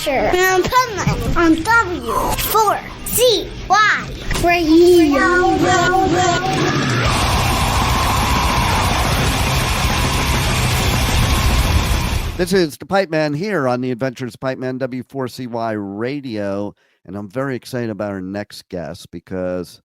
Adventure in Pipeman on W4CY Radio. This is the Pipeman here on the Adventures of Pipeman W4CY Radio, and I'm very excited about our next guest because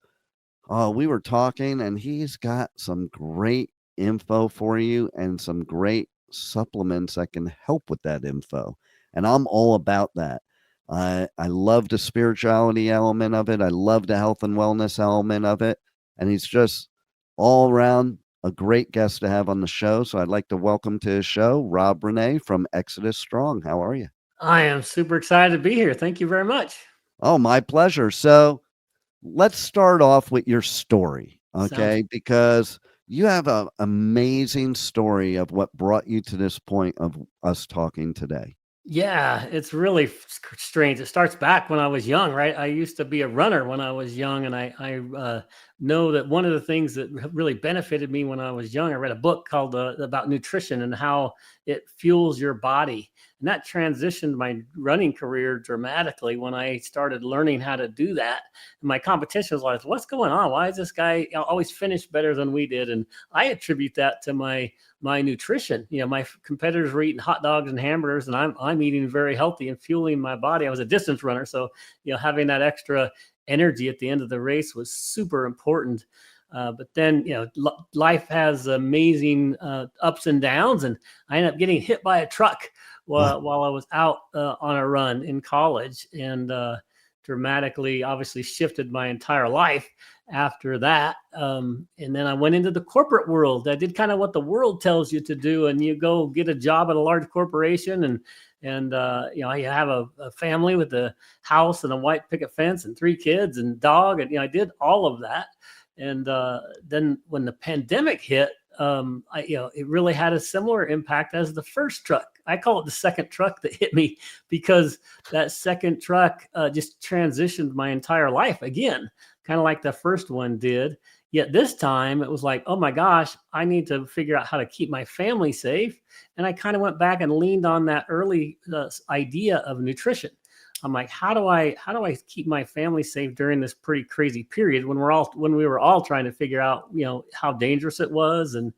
we were talking, and he's got some great info for you and some great supplements that can help with that info, and I'm all about that. I love the spirituality element of it. I love the health and wellness element of it, and he's just all around a great guest to have on the show. So I'd like to welcome to his show, Rene from Exodus Strong. How are you? I am super excited to be here. Thank you very much. Oh, my pleasure. So let's start off with your story, okay? Because you have an amazing story of what brought you to this point of us talking today. Yeah, it's really strange. It starts back when I was young, right? I used to be a runner when I was young, and I know that one of the things that really benefited me when I was young, I read a book called about nutrition and how it fuels your body. And that transitioned my running career dramatically when I started learning how to do that. And my competition was like, what's going on? Why is this guy always finish better than we did? And I attribute that to my nutrition. You know, my competitors were eating hot dogs and hamburgers, and I'm eating very healthy and fueling my body. I was a distance runner, so having that extra energy at the end of the race was super important. But then, life has amazing ups and downs, and I ended up getting hit by a truck while I was out on a run in college, and dramatically, obviously, shifted my entire life after that. And then I went into the corporate world. I did kind of what the world tells you to do, and you go get a job at a large corporation, and you have a family with a house and a white picket fence and 3 kids and dog, and I did all of that. And then when the pandemic hit, it really had a similar impact as the first truck. I call it the second truck that hit me, because that second truck just transitioned my entire life again, kind of like the first one did. Yet this time it was like, oh my gosh, I need to figure out how to keep my family safe. And I kind of went back and leaned on that early idea of nutrition. I'm like, how do I keep my family safe during this pretty crazy period when we were all trying to figure out, how dangerous it was. And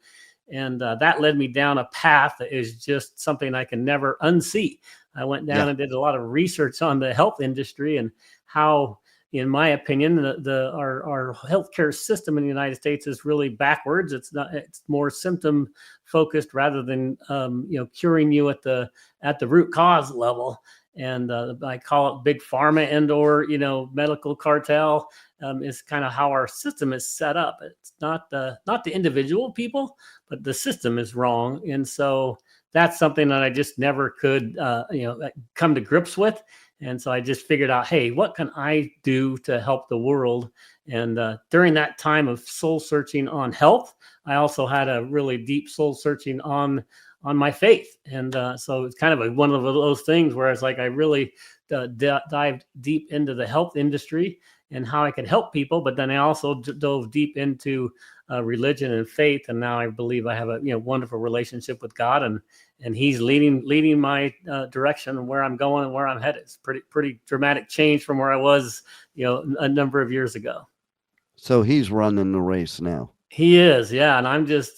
that led me down a path that is just something I can never unsee. I went down and did a lot of research on the health industry and how, in my opinion, our healthcare system in the United States is really backwards. It's more symptom focused rather than curing you at the root cause level. And I call it big pharma and/or medical cartel is kind of how our system is set up. It's not the individual people, but the system is wrong. And so that's something that I just never could come to grips with. And so I just figured out, hey, what can I do to help the world? And during that time of soul searching on health, I also had a really deep soul searching on my faith. And so it's kind of one of those things where it's like I really dived deep into the health industry and how I could help people. But then I also dove deep into religion and faith. And now I believe I have a wonderful relationship with God, and He's leading my direction and where I'm going and where I'm headed. It's pretty dramatic change from where I was a number of years ago. So he's running the race now. He is, yeah, and I'm just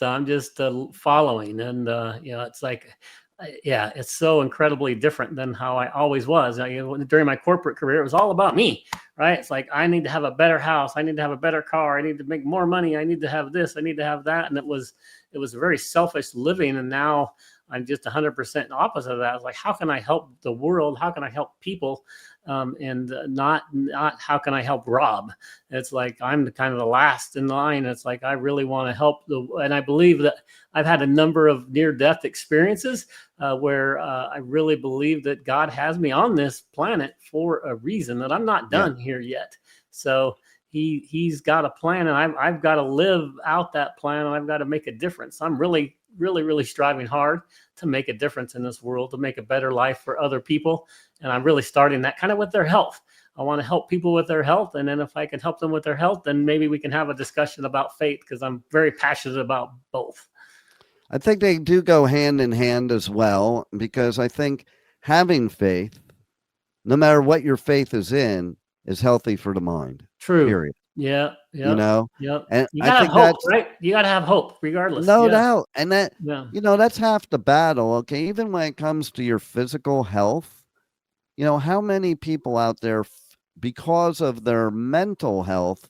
following, and it's like, it's so incredibly different than how I always was. During my corporate career, it was all about me, right? It's like, I need to have a better house, I need to have a better car, I need to make more money, I need to have this, I need to have that, and it was a very selfish living. And now I'm just 100% opposite of that. I was like, how can I help the world? How can I help people? And not how can I help Rob? It's like I'm the last in line. It's like I really want to help and I believe that I've had a number of near-death experiences where I really believe that God has me on this planet for a reason, that I'm not done here yet. So he's got a plan, and I've got to live out that plan, and I've got to make a difference. I'm really striving hard to make a difference in this world, to make a better life for other people. And I'm really starting that kind of with their health. I want to help people with their health. And then if I can help them with their health, then maybe we can have a discussion about faith, because I'm very passionate about both. I think they do go hand in hand as well, because I think having faith no matter what your faith is in, is healthy for the mind. True. Period. Yeah. You Yep. know, Yep. and You I gotta have think hope, that's right? You gotta have hope regardless. no Yeah. doubt, and that Yeah. that's half the battle. Okay, even when it comes to your physical health, how many people out there, because of their mental health,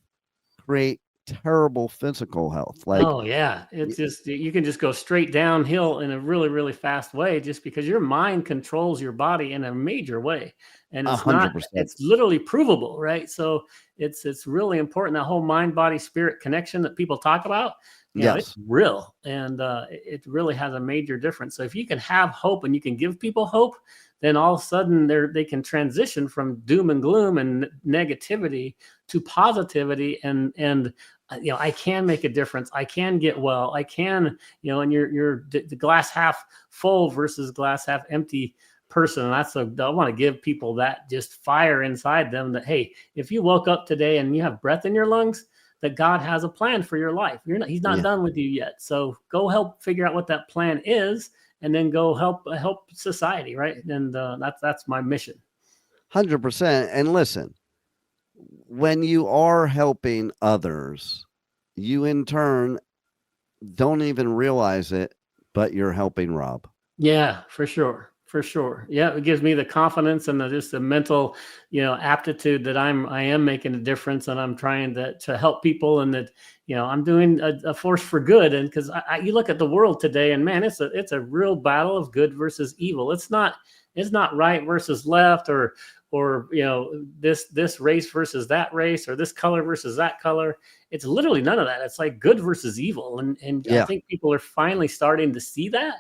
create terrible physical health? Like, Oh yeah, y- it's just you can just go straight downhill in a really really fast way just because your mind controls your body in a major way, and a it's not 100%. it's literally provable, right? So it's really important, that whole mind body spirit connection that people talk about. It's Yes, real, and it really has a major difference. So if you can have hope and you can give people hope, then all of a sudden they can transition from doom and gloom and negativity to positivity, and I can make a difference. I can get well. I can, and you're the glass half full versus glass half empty person. And I want to give people that just fire inside them that, hey, if you woke up today and you have breath in your lungs, that God has a plan for your life. He's not yeah, done with you yet. So go help figure out what that plan is, and then go help society, right? And that's my mission. 100%. And listen, when you are helping others, you in turn don't even realize it, but you're helping Rob. Yeah, for sure. For sure. Yeah, it gives me the confidence and just the mental, aptitude that I am making a difference, and I'm trying to help people, and that, I'm doing a force for good. And because you look at the world today, and man, it's a real battle of good versus evil. It's not right versus left, or this race versus that race, or this color versus that color. It's literally none of that. It's like good versus evil, and I Yeah, think people are finally starting to see that.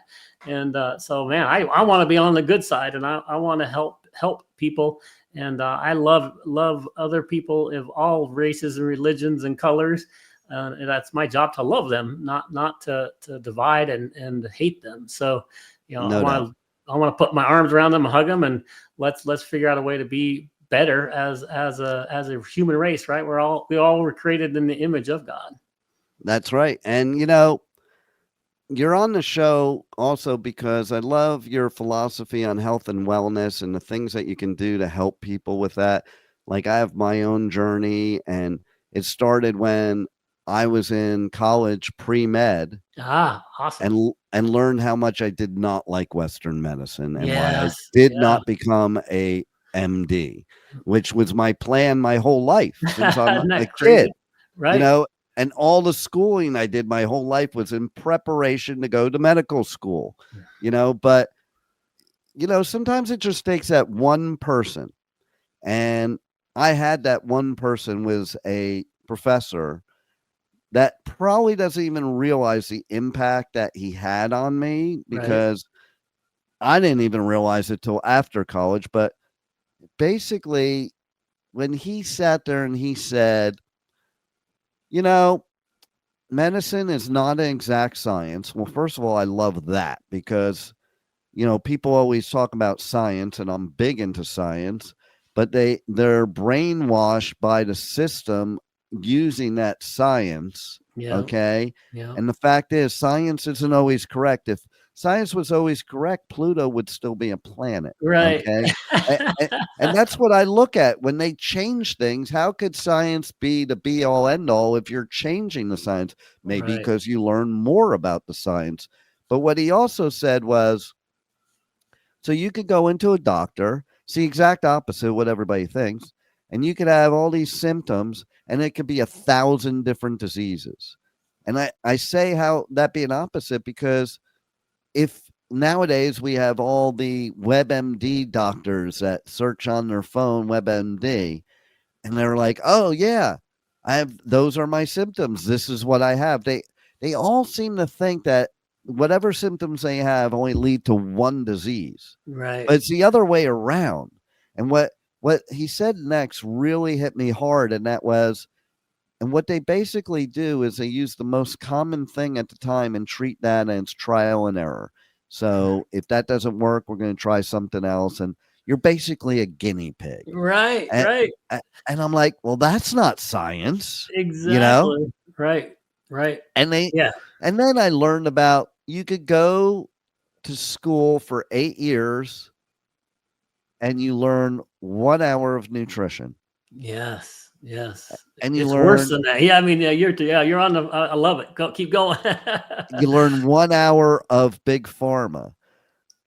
And so, man, I want to be on the good side, and I want to help people. And I love other people of all races and religions and colors. And that's my job, to love them, not to divide and hate them. So, I no want doubt. to put my arms around them, hug them, and let's figure out a way to be better as a human race, right? We all were created in the image of God. That's right. And you're on the show also because I love your philosophy on health and wellness and the things that you can do to help people with that. Like, I have my own journey, and it started when I was in college pre-med, Awesome. and learned how much I did not like Western medicine and why I Yes. did Yeah. not become a MD, which was my plan my whole life since I'm Isn't a that kid, crazy? you Right. know, and all the schooling I did my whole life was in preparation to go to medical school, but sometimes it just takes that one person. And I had that one person was a professor that probably doesn't even realize the impact that he had on me, Right. because I didn't even realize it till after college. But basically, when he sat there and he said, you know, medicine is not an exact science. Well, first of all, I love that because, people always talk about science, and I'm big into science, but they're brainwashed by the system using that science. Yeah. Okay. Yeah. And the fact is, science isn't always correct. If science was always correct, Pluto would still be a planet. Right. Okay. And that's what I look at when they change things. How could science be the be all end all if you're changing the science? Maybe Right. because you learn more about the science. But what he also said was, so you could go into a doctor, see exact opposite of what everybody thinks, and you could have all these symptoms, and it could be 1,000 different diseases. And I say how that be an opposite because if nowadays we have all the WebMD doctors that search on their phone WebMD, and they're like, "Oh yeah, those are my symptoms. This is what I have." They all seem to think that whatever symptoms they have only lead to one disease. Right. But it's the other way around. And what he said next really hit me hard, and that was, and what they basically do is they use the most common thing at the time and treat that as trial and error. So if that doesn't work, we're going to try something else, and you're basically a guinea pig. Right. And, Right. and I'm like, well, that's not science, you know? Exactly. Right. Right. And Yeah. and then I learned about, you could go to school for 8 years and you learn 1 hour of nutrition. Yes. And you It's worse learn than that. Yeah. I mean, you're on the, I love it. Keep going. you learn 1 hour of big pharma.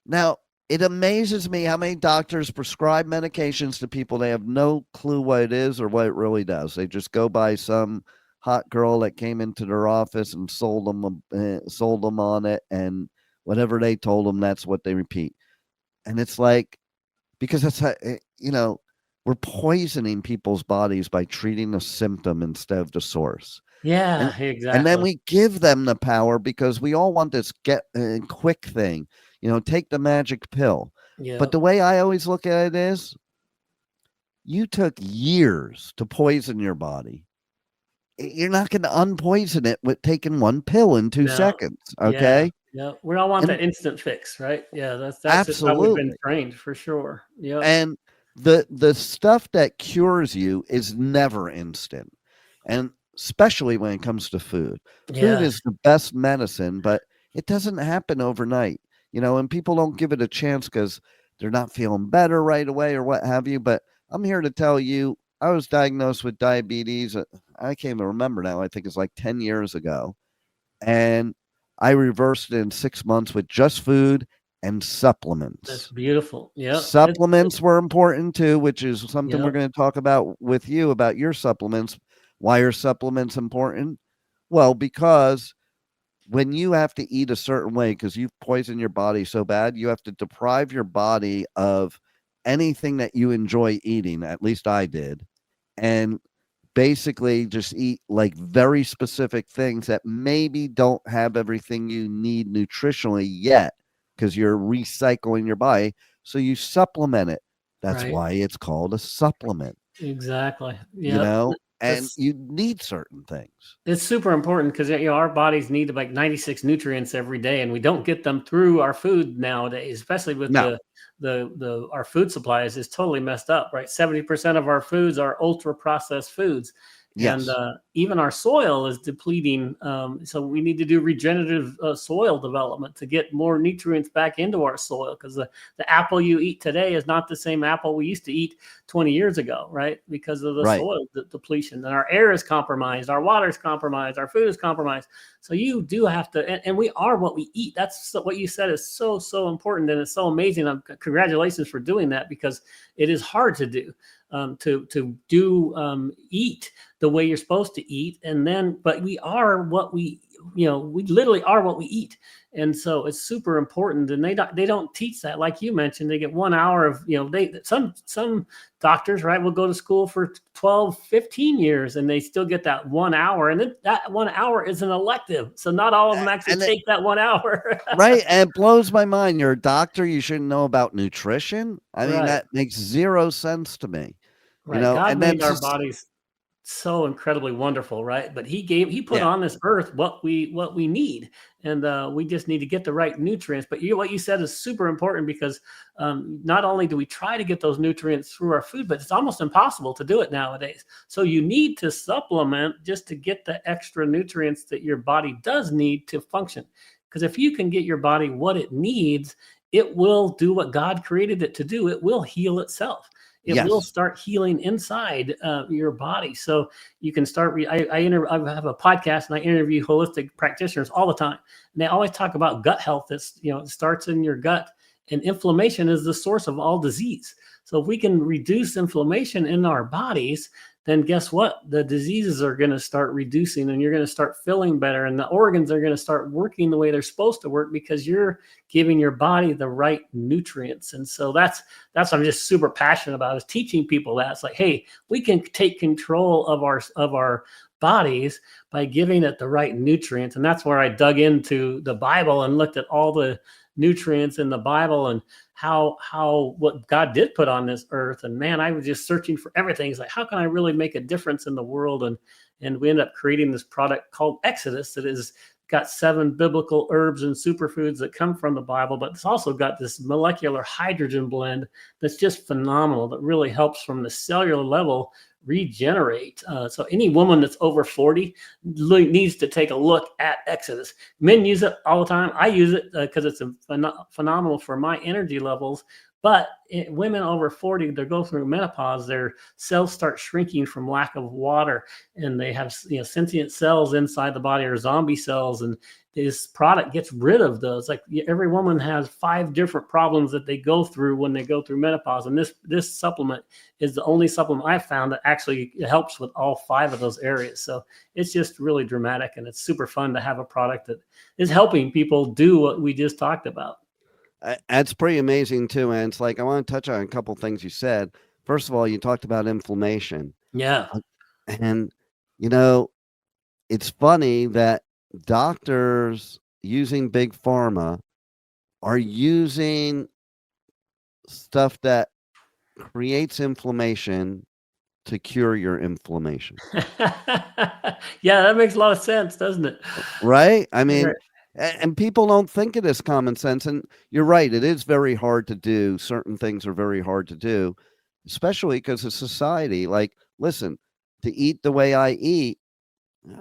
Now, it amazes me how many doctors prescribe medications to people. They have no clue what it is or what it really does. They just go by some hot girl that came into their office and sold them on it, and whatever they told them, that's what they repeat. And it's like, because that's how, we're poisoning people's bodies by treating the symptom instead of the source. Yeah, And then exactly. we give them the power because we all want this quick thing, take the magic pill. Yeah. But the way I always look at it is, you took years to poison your body. You're not going to unpoison it with taking one pill in 2 No. seconds. Okay. Yeah. We all want And that instant fix, right? Yeah. That's just how we've been absolutely. trained for sure. Yeah. And the stuff that cures you is never instant. And especially when it comes to food. Food Yes. is the best medicine, but it doesn't happen overnight, and people don't give it a chance because they're not feeling better right away or what have you. But I'm here to tell you, I was diagnosed with diabetes. I can't even remember now. I think it's like 10 years ago. And I reversed it in 6 months with just food and supplements. That's beautiful. Yeah. Supplements were important too, which is something we're Yep. going to talk about with you about your supplements. Why are supplements important? Well, because when you have to eat a certain way because you've poisoned your body so bad, you have to deprive your body of anything that you enjoy eating. At least I did. And basically just eat like very specific things that maybe don't have everything you need nutritionally yet because you're recycling your body. So you supplement it. That's Right. why it's called a supplement, Exactly. Yeah. and That's you need certain things. It's super important because our bodies need like 96 nutrients every day, and we don't get them through our food nowadays, especially with No. our food supplies is totally messed up, right? 70% of our foods are ultra processed foods. Yes. And even our soil is depleting. So we need to do regenerative soil development to get more nutrients back into our soil, because the apple you eat today is not the same apple we used to eat 20 years ago, right? Because of the Right. soil depletion. And our air is compromised, our water is compromised, our food is compromised. So you do have to, and we are what we eat. That's what you said is so, so important. And it's so amazing. Congratulations for doing that, because it is hard to do. Eat the way you're supposed to eat, but we are what we literally are what we eat. And so it's super important, and they don't teach that. Like you mentioned, they get 1 hour of, some doctors, right, will go to school for 12, 15 years and they still get that 1 hour, and that 1 hour is an elective. So not all of them actually take that 1 hour. Right. And it blows my mind. You're a doctor. You shouldn't know about nutrition. I mean, Right. that makes zero sense to me. Right. God and then made our bodies so incredibly wonderful, right? But he put on this earth what we need, and we just need to get the right nutrients. But what you said is super important, because not only do we try to get those nutrients through our food, but it's almost impossible to do it nowadays. So you need to supplement just to get the extra nutrients that your body does need to function. Because if you can get your body what it needs, it will do what God created it to do. It will heal itself. It will start healing inside your body. So you can start. I have a podcast, and I interview holistic practitioners all the time. And they always talk about gut health. It starts in your gut, and inflammation is the source of all disease. So if we can reduce inflammation in our bodies, then guess what? The diseases are going to start reducing, and you're going to start feeling better, and the organs are going to start working the way they're supposed to work, because you're giving your body the right nutrients. And so that's what I'm just super passionate about, is teaching people that. It's like, hey, we can take control of our bodies by giving it the right nutrients. And that's where I dug into the Bible and looked at all the nutrients in the Bible and how what God did put on this earth. And man, I was just searching for everything. It's like, how can I really make a difference in the world? And we ended up creating this product called Exodus that is got 7 biblical herbs and superfoods that come from the Bible, but it's also got this molecular hydrogen blend that's just phenomenal, that really helps from the cellular level regenerate. So any woman that's over 40 needs to take a look at Exodus. Men use it all the time. I use it because it's phenomenal for my energy levels But women over 40, they go through menopause, their cells start shrinking from lack of water, and they have sentient cells inside the body, or zombie cells, and this product gets rid of those. Like every woman has 5 different problems that they go through when they go through menopause, and this supplement is the only supplement I've found that actually helps with all 5 of those areas. So it's just really dramatic, and it's super fun to have a product that is helping people do what we just talked about. That's pretty amazing too. And it's like, I want to touch on a couple things you said. First of all, you talked about inflammation. Yeah. And, you know, it's funny that doctors using big pharma are using stuff that creates inflammation to cure your inflammation. Yeah, that makes a lot of sense, doesn't it? Right? I mean, Right. and people don't think it is common sense. And you're right, it is very hard to do. Certain things are very hard to do, especially because of society. Like, listen, to eat the way I eat,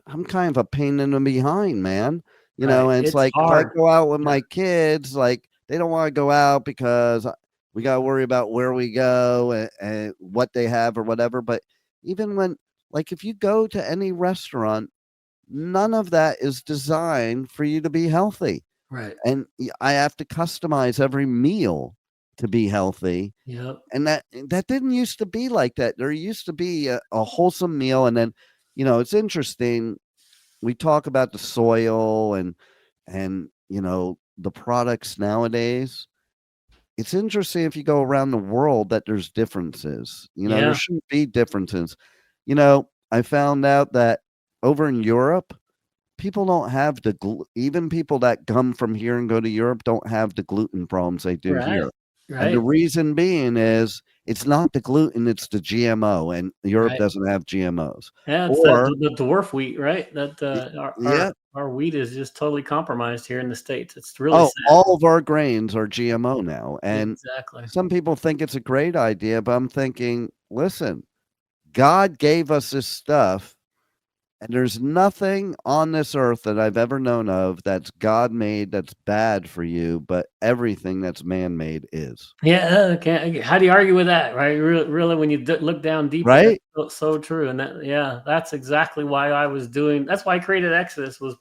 I'm kind of a pain in the behind, man. Right. And it's It's like if I hard. go out with Yeah. my kids, like they don't want to go out because we got to worry about where we go and what they have or whatever. But even when, like, if you go to any restaurant, none of that is designed for you to be healthy. Right. And I have to customize every meal to be healthy. Yep. And that didn't used to be like that. There used to be a wholesome meal. And then, it's interesting. We talk about the soil and the products nowadays. It's interesting if you go around the world that there's differences. There Yeah. shouldn't be differences. I found out that over in Europe, people don't have even people that come from here and go to Europe don't have the gluten problems they do Right. here. And the Right. reason being is it's not the gluten, it's the GMO, and Europe Right. doesn't have GMOs. Yeah, it's Or the dwarf wheat, right? That yeah, our wheat is just totally compromised here in the States. It's really oh, sad. all of our grains are GMO now. And Exactly. some people think it's a great idea, but I'm thinking, listen, God gave us this stuff. And there's nothing on this earth that I've ever known of that's God made that's bad for you, but everything that's man made is. Yeah, how do you argue with that, right? Really, when you look down deeper, that's Right? so true. And that's exactly why I was doing. That's why I created Exodus, was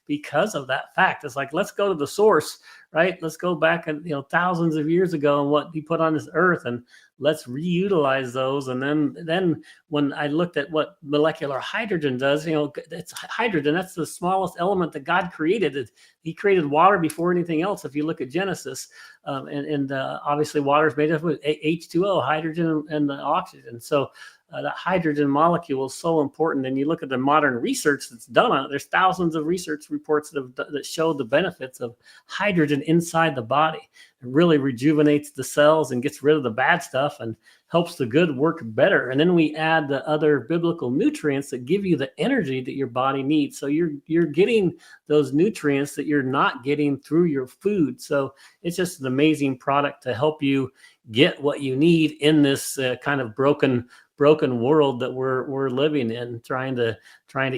because of that fact. It's like, let's go to the source, right? Let's go back and thousands of years ago and what He put on this earth, and let's reutilize those. And then when I looked at what molecular hydrogen does, it's hydrogen. That's the smallest element that God created. He created water before anything else. If you look at Genesis. And obviously water is made up of H2O, hydrogen and the oxygen. So that hydrogen molecule is so important. And you look at the modern research that's done on it. There's thousands of research reports that show the benefits of hydrogen inside the body. It really rejuvenates the cells and gets rid of the bad stuff and helps the good work better. And then we add the other biblical nutrients that give you the energy that your body needs. So you're getting those nutrients that you're not getting through your food. So it's just an amazing product to help you get what you need in this kind of broken world that we're living in, trying to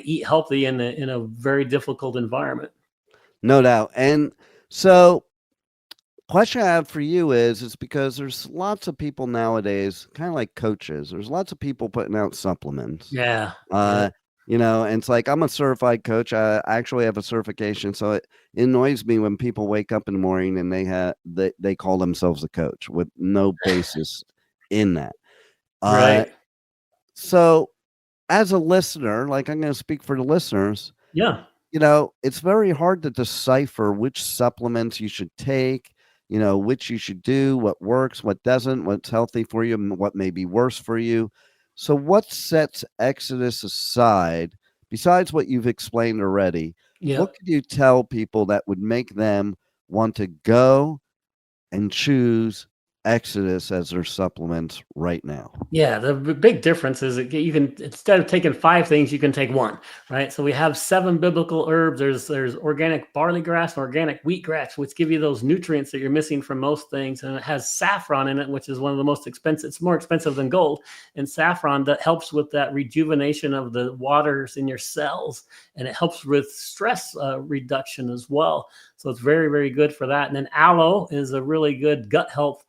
eat healthy in a very difficult environment. No doubt. And so question I have for you is because there's lots of people nowadays, kind of like coaches, there's lots of people putting out supplements. Yeah. And it's like, I'm a certified coach. I actually have a certification. So it annoys me when people wake up in the morning and they call themselves a coach with no basis in that. Right. So as a listener, like I'm going to speak for the listeners, Yeah. it's very hard to decipher which supplements you should take, which you should do, what works, what doesn't, what's healthy for you, and what may be worse for you. So what sets Exodus aside, besides what you've explained already? Yeah. What could you tell people that would make them want to go and choose Exodus as their supplements right now? Yeah, the big difference is that you can, instead of taking 5 things, you can take 1, right? So we have 7 biblical herbs. There's organic barley grass and organic wheatgrass, which give you those nutrients that you're missing from most things. And it has saffron in it, which is one of the most expensive. It's more expensive than gold. And saffron that helps with that rejuvenation of the waters in your cells, and it helps with stress reduction as well. So it's very, very good for that. And then aloe is a really good gut health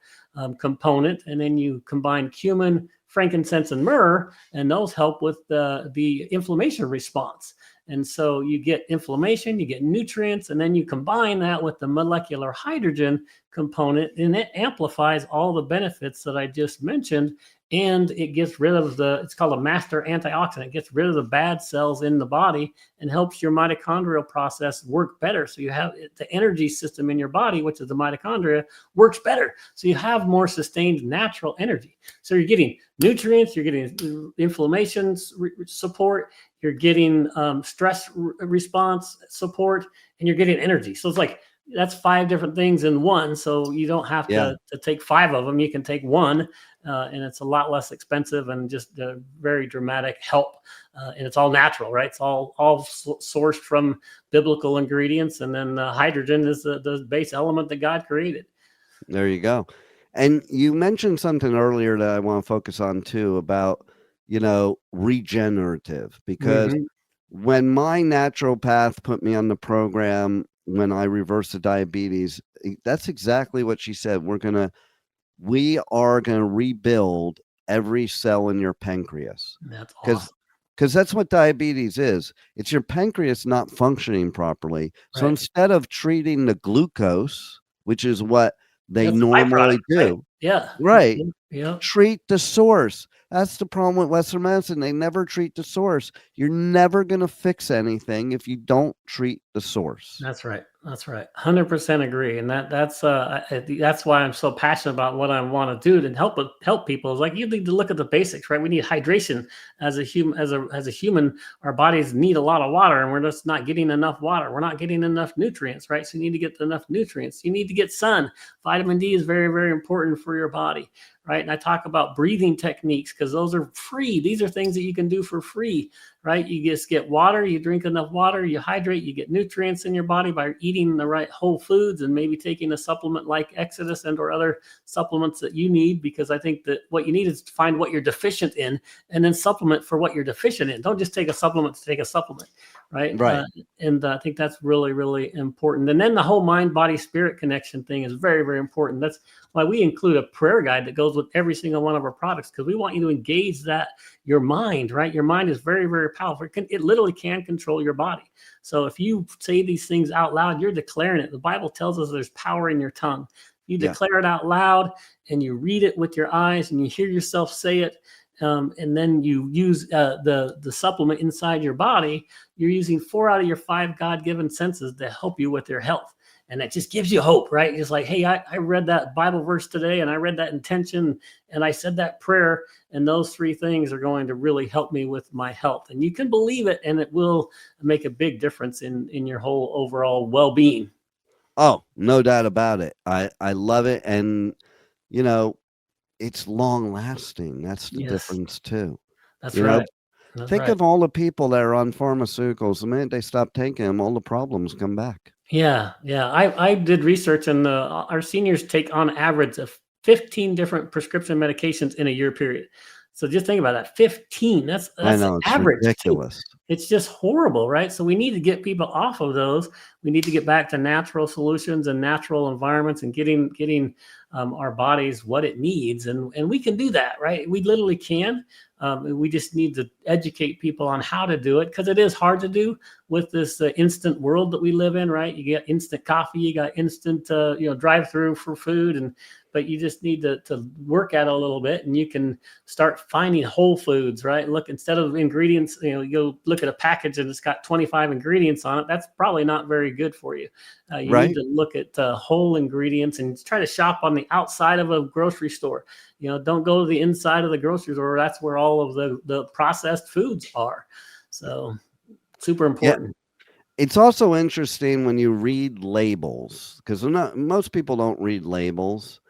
component, and then you combine cumin, frankincense, and myrrh, and those help with the inflammation response. And so you get inflammation, you get nutrients, and then you combine that with the molecular hydrogen component, and it amplifies all the benefits that I just mentioned. And it gets rid of it's called a master antioxidant. It gets rid of the bad cells in the body and helps your mitochondrial process work better. So you have the energy system in your body, which is the mitochondria, works better. So you have more sustained natural energy. So you're getting nutrients, you're getting inflammation support, you're getting stress response support, and you're getting energy. So it's like, that's 5 different things in one. So you don't have to take 5 of them. You can take one, and it's a lot less expensive and just a very dramatic help. And it's all natural, right? It's all sourced from biblical ingredients. And then hydrogen is the base element that God created. There you go. And you mentioned something earlier that I want to focus on too about, regenerative, because when my naturopath put me on the program, when I reversed the diabetes, that's exactly what she said. We are going to rebuild every cell in your pancreas. That's awesome. Because that's what diabetes is. It's your pancreas not functioning properly. Right. So instead of treating the glucose, which is what they normally do. Right? Yeah. Right. Yeah. Treat the source. That's the problem with Western medicine. They never treat the source. You're never going to fix anything if you don't treat the source. That's right. That's right. 100% agree. And that's why I'm so passionate about what I want to do to help people. Is like, you need to look at the basics, right? We need hydration as a human. Our bodies need a lot of water, and we're just not getting enough water. We're not getting enough nutrients, right? So you need to get enough nutrients. You need to get sun. Vitamin D is very, very important for your body, right? And I talk about breathing techniques because those are free. These are things that you can do for free, right? You just get water, you drink enough water, you hydrate, you get nutrients in your body by eating the right whole foods and maybe taking a supplement like Exodus and or other supplements that you need, because I think that what you need is to find what you're deficient in and then supplement for what you're deficient in. Don't just take a supplement to take a supplement, right? Right. And I think that's really, really important. And then the whole mind, body, spirit connection thing is very, very important. That's why we include a prayer guide that goes with every single one of our products, because we want you to engage your mind, right? Your mind is very, very powerful. It literally can control your body. So if you say these things out loud, you're declaring it. The Bible tells us there's power in your tongue. You declare it out loud and you read it with your eyes and you hear yourself say it. And then you use the supplement inside your body. You're using 4 out of your 5 God-given senses to help you with your health. And that just gives you hope, right? It's like, hey, I read that Bible verse today and I read that intention and I said that prayer, and those 3 things are going to really help me with my health. And you can believe it, and it will make a big difference in your whole overall well-being. Oh, no doubt about it. I love it. And, it's long lasting. That's the difference too. That's right. Think of all the people that are on pharmaceuticals. The minute they stop taking them, all the problems come back. Yeah. I did research, and our seniors take on average of 15 different prescription medications in a year period. So just think about that. 15. That's I know, it's average. ridiculous. It's just horrible, right? So we need to get people off of those. We need to get back to natural solutions and natural environments and getting our bodies what it needs. And we can do that, right? We literally can. We just need to educate people on how to do it, because it is hard to do with this instant world that we live in, right? You get instant coffee, you got instant drive-through for food, but you just need to work at it a little bit, and you can start finding whole foods, right? Look, instead of ingredients, you'll look at a package and it's got 25 ingredients on it. That's probably not very good for you. You right. need to look at whole ingredients and try to shop on the outside of a grocery store. Don't go to the inside of the grocery store. That's where all of the processed foods are. So super important. Yeah. It's also interesting when you read labels, because most people don't read labels.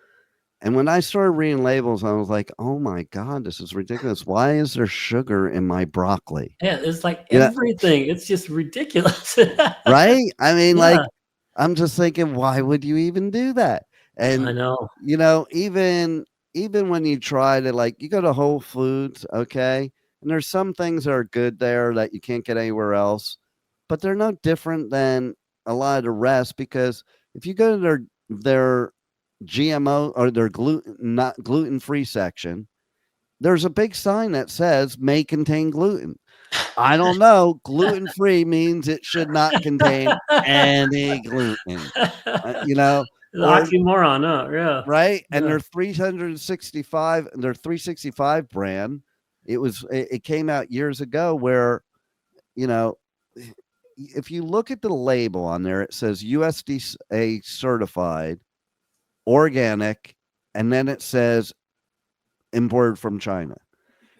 And when I started reading labels, I was like, oh my God, this is ridiculous. Why is there sugar in my broccoli? Yeah, it's like everything. It's just ridiculous. Right? I mean, I'm just thinking, why would you even do that? And I know. Even when you try to, you go to Whole Foods, okay, and there's some things that are good there that you can't get anywhere else, but they're no different than a lot of the rest, because if you go to their GMO or their not gluten-free section, there's a big sign that says may contain gluten. I don't know. Gluten-free means it should not contain any gluten, you know, The or oxymoron, huh? Yeah. right. And Yeah. their 365 brand, it came out years ago where, you know, if you look at the label on there, it says USDA certified, organic, and then it says imported from China.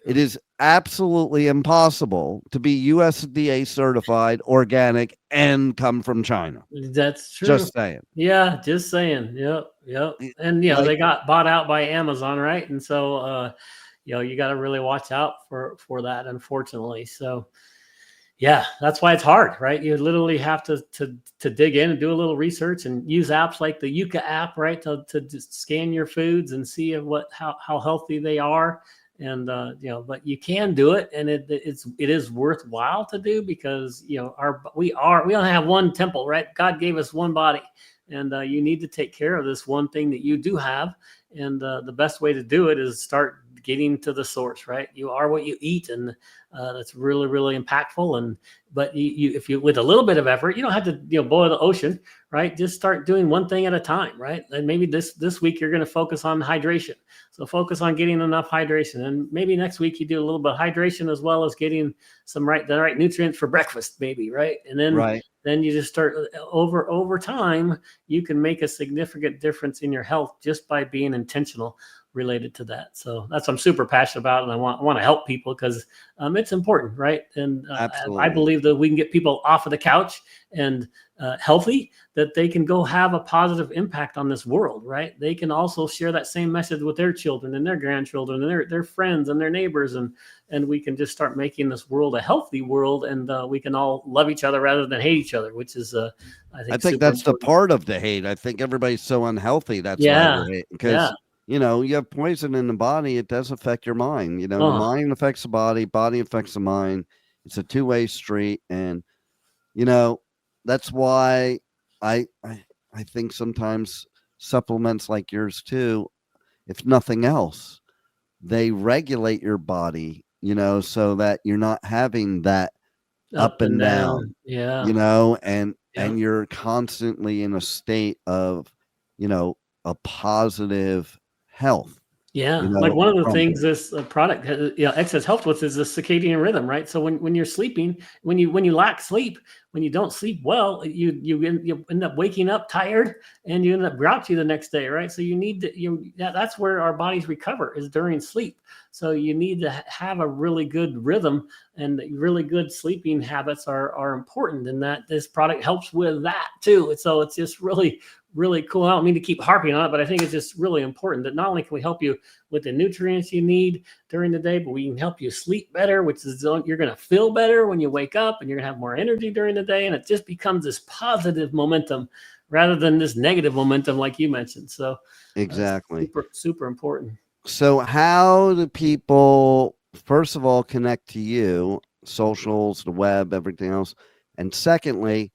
It is absolutely impossible to be USDA certified, organic, and come from China. That's true. Just saying. Yeah, just saying. Yep, yep. And Like, they got bought out by Amazon, right? And so you got to really watch out for that, unfortunately. So yeah, that's why it's hard, right? You literally have to dig in and do a little research and use apps like the Yuka app, right, to just scan your foods and see how healthy they are. And but you can do it, and it is worthwhile to do, because we only have one temple, right? God gave us one body, and you need to take care of this one thing that you do have. And the best way to do it is start getting to the source, right? You are what you eat, and that's really, really impactful. But if you with a little bit of effort, you don't have to boil the ocean, right? Just start doing one thing at a time, right? And maybe this week you're going to focus on hydration. So focus on getting enough hydration, and maybe next week you do a little bit of hydration as well as getting the right nutrients for breakfast, maybe, right? And then you just start over time, you can make a significant difference in your health just by being intentional related to that. So that's what I'm super passionate about, and I want to help people, because it's important, right? And I believe that we can get people off of the couch and healthy, that they can go have a positive impact on this world, right? They can also share that same message with their children and their grandchildren and their friends and their neighbors, and we can just start making this world a healthy world, and we can all love each other rather than hate each other, which is I think that's important. the part of the hate. I think everybody's so unhealthy. That's why they're hating, because you have poison in the body. It does affect your mind. The mind affects the body affects the mind. It's a two-way street. And, that's why I think sometimes supplements like yours too, if nothing else, they regulate your body, so that you're not having that up and down. Yeah. And you're constantly in a state of, a positive health. Yeah, like one of the things this product excess helps with is the circadian rhythm, right? So when you're sleeping, when you lack sleep, when you don't sleep well, you end up waking up tired, and you end up grouchy the next day, right? So you need to that's where our bodies recover, is during sleep. So you need to have a really good rhythm, and really good sleeping habits are important, and that this product helps with that too. And so it's just really, really cool. I don't mean to keep harping on it, but I think it's just really important that not only can we help you with the nutrients you need during the day, but we can help you sleep better, which is you're going to feel better when you wake up, and you're going to have more energy during the day. And it just becomes this positive momentum rather than this negative momentum, like you mentioned. So exactly. Super, super important. So how do people, first of all, connect to you, socials, the web, everything else? And secondly,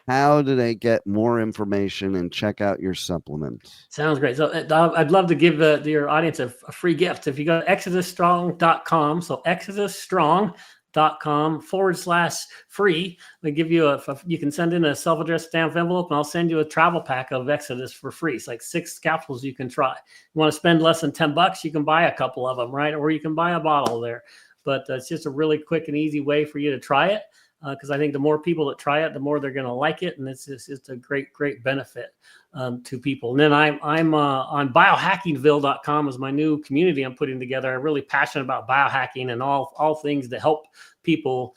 how do they get more information and check out your supplements? Sounds great. So I'd love to give your audience a free gift. If you go to exodusstrong.com, so exodusstrong.com/free, they give you you can send in a self-addressed stamped envelope, and I'll send you a travel pack of Exodus for free. It's like 6 capsules you can try. You want to spend less than $10, you can buy a couple of them, right? Or you can buy a bottle there. But it's just a really quick and easy way for you to try it. Because I think the more people that try it, the more they're going to like it, and it's a great, great benefit to people. And then I'm on biohackingville.com is my new community I'm putting together. I'm really passionate about biohacking and all things that help people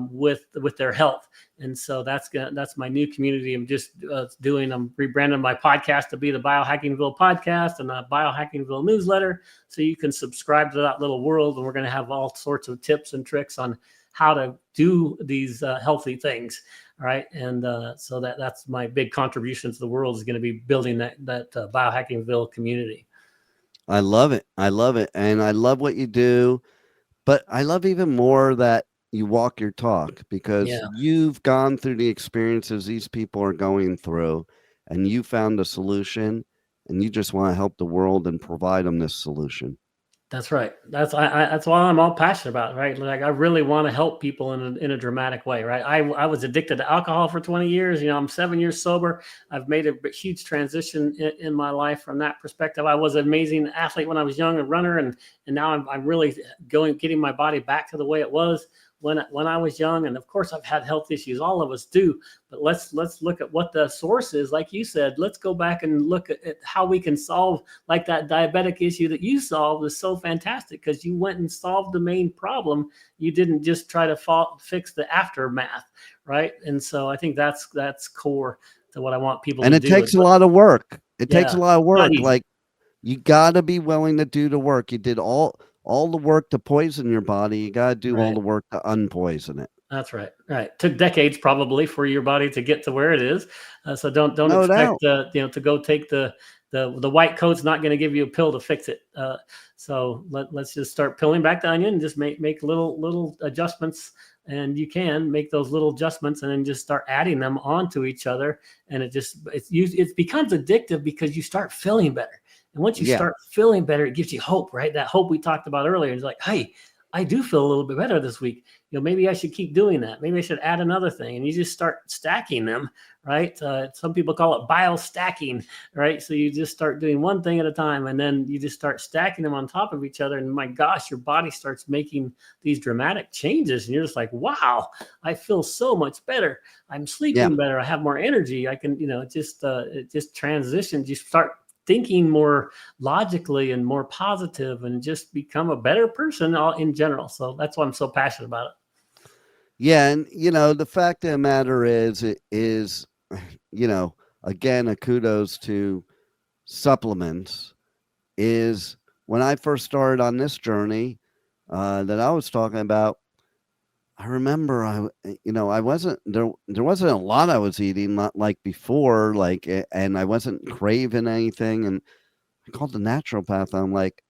with their health. And so that's my new community. I'm just I'm rebranding my podcast to be the Biohackingville podcast and the Biohackingville newsletter, so you can subscribe to that little world. And we're going to have all sorts of tips and tricks on how to do these healthy things. All right. And so that's my big contribution to the world, is going to be building that Biohackingville community. I love it. I love it. And I love what you do, but I love even more that you walk your talk, because you've gone through the experiences these people are going through, and you found a solution, and you just want to help the world and provide them this solution. That's right. That's why I'm all passionate about it, right? Like I really want to help people in a dramatic way, right? I was addicted to alcohol for 20 years. I'm 7 years sober. I've made a huge transition in my life from that perspective. I was an amazing athlete when I was young, a runner, and now I'm really getting my body back to the way it was when I was young. And of course I've had health issues. All of us do, but let's look at what the source is. Like you said, let's go back and look at how we can solve, like that diabetic issue that you solved is so fantastic because you went and solved the main problem. You didn't just try to fix the aftermath. Right. And so I think that's core to what I want people and to it do. takes a lot of work. It takes a Yeah, lot of work. not easy. Like you got to be willing to do the work. You did all the work to poison your body. You got to do all Right. the work to unpoison it. That's right. Right. Took decades probably for your body to get to where it is. So don't No expect doubt. to go take the white coat's not going to give you a pill to fix it. So let's just start peeling back the onion and just make little adjustments. And you can make those little adjustments and then just start adding them onto each other. And it becomes addictive because you start feeling better. And once you Yeah. start feeling better, it gives you hope, right? That hope we talked about earlier. It's like, hey, I do feel a little bit better this week. Maybe I should keep doing that. Maybe I should add another thing. And you just start stacking them, right? Some people call it bile stacking, right? So you just start doing one thing at a time, and then you just start stacking them on top of each other. And my gosh, your body starts making these dramatic changes. And you're just like, wow, I feel so much better. I'm sleeping better. I have more energy. I can, it just transitions. You start thinking more logically and more positive and just become a better person in general. So that's why I'm so passionate about it. Yeah. And, the fact of the matter is, again, a kudos to supplements is when I first started on this journey that I was talking about, I remember I wasn't there wasn't a lot I was eating, not like before, and I wasn't craving anything. And I called the naturopath. I'm like,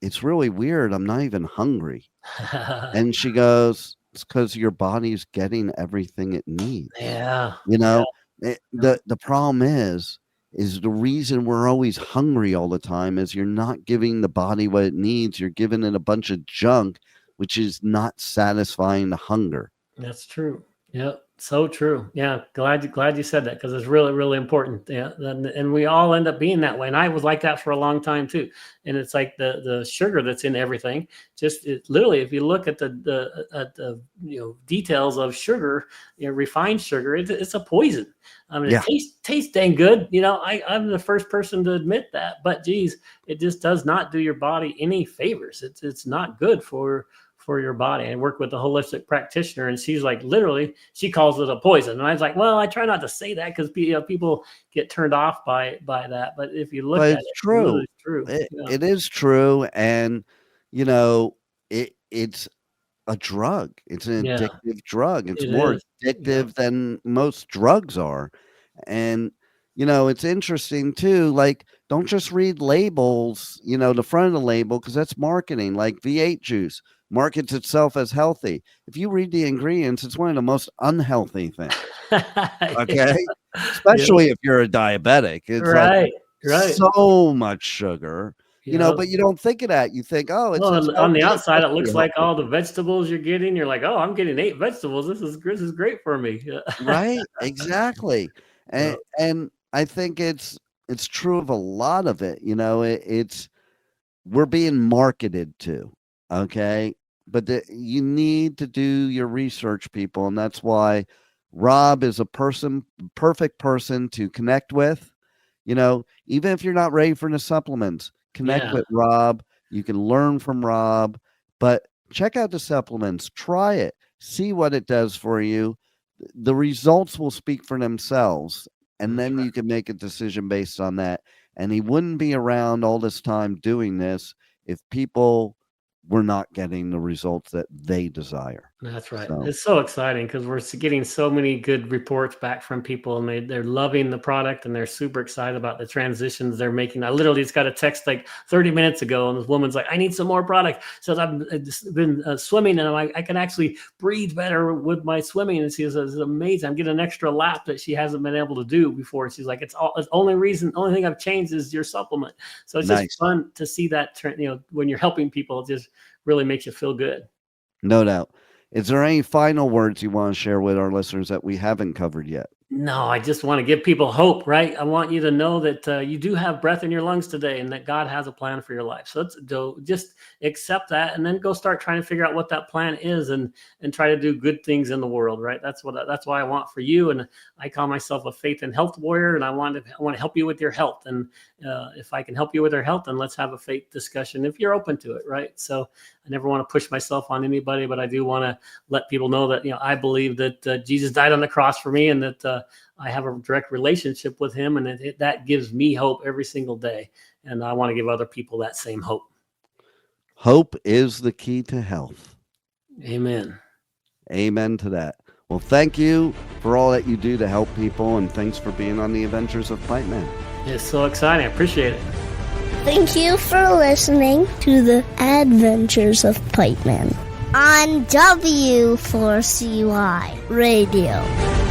it's really weird. I'm not even hungry. And she goes, it's because your body's getting everything it needs. Yeah. The problem is the reason we're always hungry all the time is you're not giving the body what it needs. You're giving it a bunch of junk, which is not satisfying the hunger. That's true. Yeah. So true. Yeah. Glad you said that because it's really, really important. Yeah. And we all end up being that way. And I was like that for a long time too. And it's like the sugar that's in everything. Literally, if you look at the details of sugar, refined sugar, it's a poison. I mean, it tastes dang good. I'm the first person to admit that. But geez, it just does not do your body any favors. It's not good for your body. I work with a holistic practitioner, and she's like, literally, she calls it a poison. And I was like, well, I try not to say that because people get turned off by that. But if you look at it, true. It really is true. It is true. And, it's a drug. It's an addictive drug. It's more addictive than most drugs are. And, it's interesting too. Like, don't just read labels, the front of the label, because that's marketing. Like V8 juice markets itself as healthy. If you read the ingredients, it's one of the most unhealthy things. Okay. Especially if you're a diabetic. It's right. So much sugar. But you don't think of that. You think, oh, it's on the outside, it looks like all the vegetables you're getting. You're like, oh, I'm getting 8 vegetables. This is great for me. Right. Exactly. And I think it's true of a lot of it. We're being marketed to. Okay. But you need to do your research, people. And that's why Rob is perfect person to connect with. Even if you're not ready for the supplements, connect with Rob. You can learn from Rob, but check out the supplements, try it, see what it does for you. The results will speak for themselves. And then you can make a decision based on that. And he wouldn't be around all this time doing this if people were not getting the results that they desire. That's right. So It's so exciting because we're getting so many good reports back from people, and they're loving the product, and they're super excited about the transitions they're making. I literally just got a text like 30 minutes ago, and this woman's like, "I need some more product." So I've just been swimming, and I can actually breathe better with my swimming. And she says, "It's amazing. I'm getting an extra lap that she hasn't been able to do before." She's like, "It's the only thing I've changed is your supplement." So it's nice. just fun to see that, when you're helping people, it just really makes you feel good. No doubt. Is there any final words you want to share with our listeners that we haven't covered yet? No, I just want to give people hope, right? I want you to know that you do have breath in your lungs today, and that God has a plan for your life. So just accept that, and then go start trying to figure out what that plan is, and try to do good things in the world, right? That's why I want for you. And I call myself a faith and health warrior, and I want to help you with your health. And if I can help you with your health, then let's have a faith discussion if you're open to it, right? So I never want to push myself on anybody, but I do want to let people know that I believe that Jesus died on the cross for me, and that I have a direct relationship with him, and that gives me hope every single day. And I want to give other people that same hope. Hope is the key to health. Amen. Amen to that. Well, thank you for all that you do to help people, and thanks for being on the Adventures of Pipeman. It's so exciting. I appreciate it. Thank you for listening to the Adventures of Pipeman on W4CY Radio.